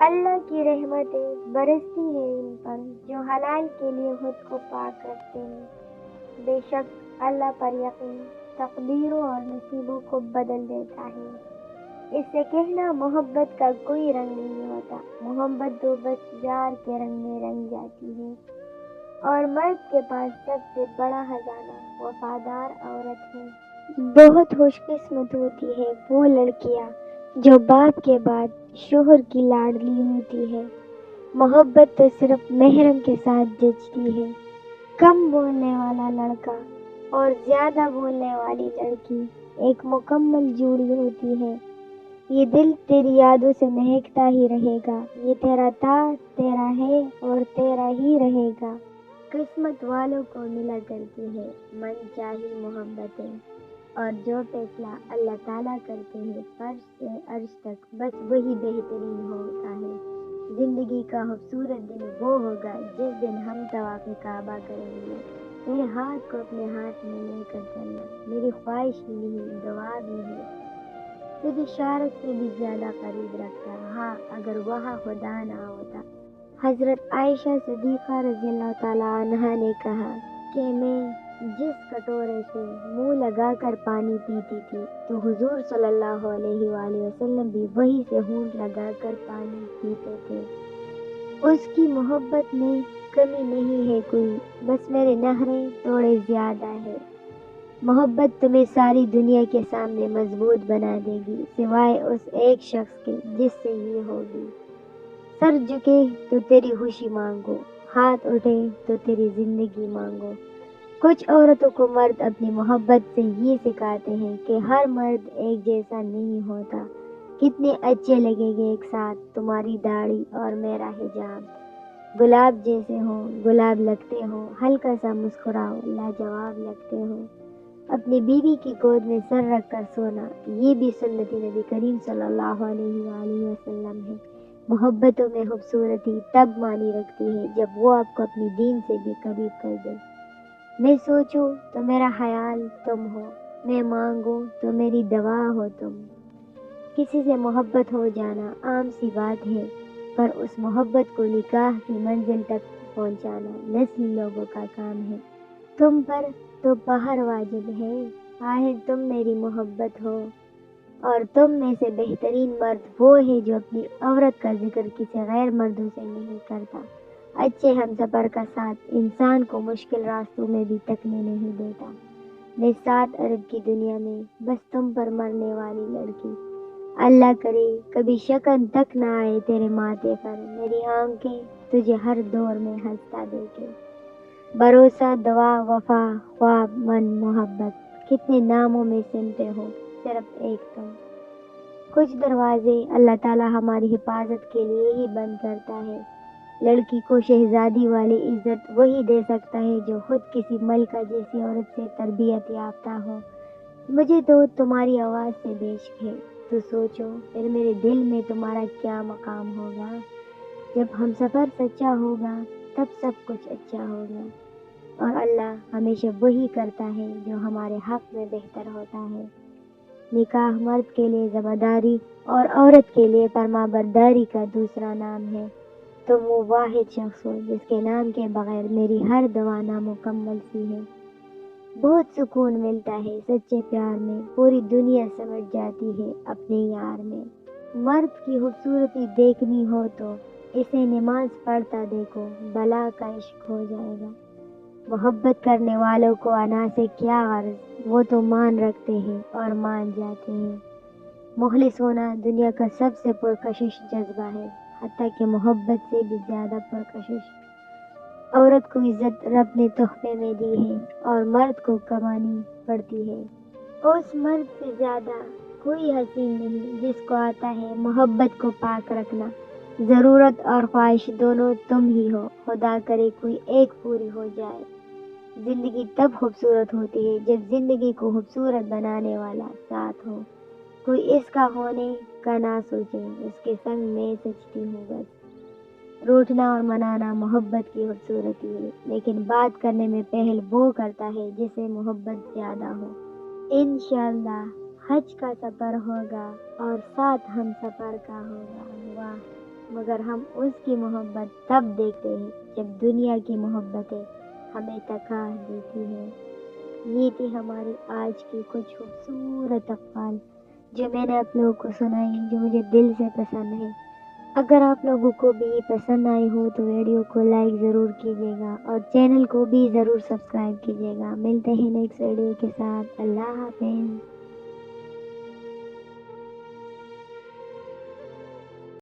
اللہ کی رحمتیں برستی ہیں ان پر جو حلال کے لیے خود کو پاک رکھتے ہیں۔ بے شک اللہ پر یقین تقدیروں اور نصیبوں کو بدل دیتا ہے۔ اس سے کہنا محبت کا کوئی رنگ نہیں ہوتا، محبت تو بس پیار کے رنگ میں رنگ جاتی ہے۔ اور مرد کے پاس سب سے بڑا خزانہ وفادار عورت ہے۔ بہت خوش قسمت ہوتی ہے وہ لڑکیاں جو باپ کے بعد شوہر کی لاڈلی ہوتی ہے۔ محبت تو صرف محرم کے ساتھ جچتی ہے۔ کم بولنے والا لڑکا اور زیادہ بولنے والی لڑکی ایک مکمل جوڑی ہوتی ہے۔ یہ دل تیری یادوں سے مہکتا ہی رہے گا، یہ تیرا تھا، تیرا ہے اور تیرا ہی رہے گا۔ قسمت والوں کو ملا کرتی ہے من چاہی محبتیں، اور جو فیصلہ اللہ تعالیٰ کرتے ہیں فرش سے عرش تک بس وہی بہترین ہوتا ہے۔ زندگی کا خوبصورت دن وہ ہوگا جس دن ہم طواف کعبہ کریں گے، تیرے ہاتھ کو اپنے ہاتھ میں لے کر چلنا میری خواہش ہی نہیں دعا بھی ہے۔ تجھے اشارت سے بھی زیادہ قریب رکھتا، ہاں اگر وہاں خدا نہ ہوتا۔ حضرت عائشہ صدیقہ رضی اللہ تعالیٰ عنہا نے کہا کہ میں جس کٹورے سے منہ لگا کر پانی پیتی تھی تو حضور صلی اللہ علیہ وآلہ وسلم بھی وہی سے ہونٹ لگا کر پانی پیتے تھے۔ اس کی محبت میں کمی نہیں ہے کوئی، بس میرے نخرے تھوڑے زیادہ ہے۔ محبت تمہیں ساری دنیا کے سامنے مضبوط بنا دے گی سوائے اس ایک شخص کے جس سے یہ ہوگی۔ سر جھکے تو تیری خوشی مانگو، ہاتھ اٹھے تو تیری زندگی مانگو۔ کچھ عورتوں کو مرد اپنی محبت سے یہ سکھاتے ہیں کہ ہر مرد ایک جیسا نہیں ہوتا۔ کتنے اچھے لگیں گے ایک ساتھ تمہاری داڑھی اور میرا حجاب، گلاب جیسے ہو، گلاب لگتے ہو، ہلکا سا مسکراؤ، لاجواب لگتے ہو۔ اپنی بیوی کی گود میں سر رکھ کر سونا، یہ بھی سنت نبی کریم صلی اللہ علیہ وآلہ وسلم ہے۔ محبتوں میں خوبصورتی تب معنی رکھتی ہے جب وہ آپ کو اپنی دین سے بھی قریب کر دے۔ میں سوچوں تو میرا خیال تم ہو، میں مانگوں تو میری دعا ہو تم۔ کسی سے محبت ہو جانا عام سی بات ہے، پر اس محبت کو نکاح کی منزل تک پہنچانا نسلی لوگوں کا کام ہے۔ تم پر تو پہر واجب ہے، آخر تم میری محبت ہو۔ اور تم میں سے بہترین مرد وہ ہے جو اپنی عورت کا ذکر کسی غیر مردوں سے نہیں کرتا۔ اچھے ہم سفر کا ساتھ انسان کو مشکل راستوں میں بھی تکنے نہیں دیتا۔ میں 7 ارب کی دنیا میں بس تم پر مرنے والی لڑکی، اللہ کرے کبھی شکن تک نہ آئے تیرے ماتھے پر، میری آنکھیں تجھے ہر دور میں ہنستا دیکھے۔ بھروسہ، دعا، وفا، خواب، من، محبت، کتنے ناموں میں سمتے ہو صرف ایک تم۔ کچھ دروازے اللہ تعالیٰ ہماری حفاظت کے لیے ہی بند کرتا ہے۔ لڑکی کو شہزادی والی عزت وہی دے سکتا ہے جو خود کسی ملکہ جیسی عورت سے تربیت یافتہ ہو۔ مجھے تو تمہاری آواز سے بیشک ہے، تو سوچو پھر میرے دل میں تمہارا کیا مقام ہوگا۔ جب ہم سفر سچا ہوگا تب سب کچھ اچھا ہوگا، اور اللہ ہمیشہ وہی کرتا ہے جو ہمارے حق میں بہتر ہوتا ہے۔ نکاح مرد کے لیے ذمہ داری اور عورت کے لیے فرما برداری کا دوسرا نام ہے۔ تم وہ واحد شخص ہو جس کے نام کے بغیر میری ہر دعا نامکمل سی ہے۔ بہت سکون ملتا ہے سچے پیار میں، پوری دنیا سمجھ جاتی ہے اپنے یار میں۔ مرد کی خوبصورتی دیکھنی ہو تو اسے نماز پڑھتا دیکھو، بلا کا عشق ہو جائے گا۔ محبت کرنے والوں کو انا سے کیا غرض، وہ تو مان رکھتے ہیں اور مان جاتے ہیں۔ مخلص ہونا دنیا کا سب سے پرکشش جذبہ ہے، حتیٰ کہ محبت سے بھی زیادہ پرکشش۔ عورت کو عزت رب نے تحفے میں دی ہے اور مرد کو کمانی پڑتی ہے۔ اس مرد سے زیادہ کوئی حسین نہیں جس کو آتا ہے محبت کو پاک رکھنا۔ ضرورت اور خواہش دونوں تم ہی ہو، خدا کرے کوئی ایک پوری ہو جائے۔ زندگی تب خوبصورت ہوتی ہے جب زندگی کو خوبصورت بنانے والا ساتھ ہو۔ کوئی اس کا ہونے کا نہ سوچے، اس کے سنگ میں سجتی ہوں بس۔ روٹھنا اور منانا محبت کی خوبصورتی ہے، لیکن بات کرنے میں پہل وہ کرتا ہے جسے محبت زیادہ ہو۔ انشاءاللہ حج کا سفر ہوگا اور ساتھ ہم سفر کا ہوگا۔ واہ مگر ہم اس کی محبت تب دیکھتے ہیں جب دنیا کی محبتیں ہمیں تکا دیتی ہیں۔ یہ تھی ہماری آج کی کچھ خوبصورت اقوال جو میں نے آپ لوگوں کو سنائی، جو مجھے دل سے پسند ہے۔ اگر آپ لوگوں کو بھی پسند آئی ہو تو ویڈیو کو لائک ضرور کیجیے گا اور چینل کو بھی ضرور سبسکرائب کیجیے گا۔ ملتے ہیں نیکسٹ ویڈیو کے ساتھ۔ اللہ حافظ۔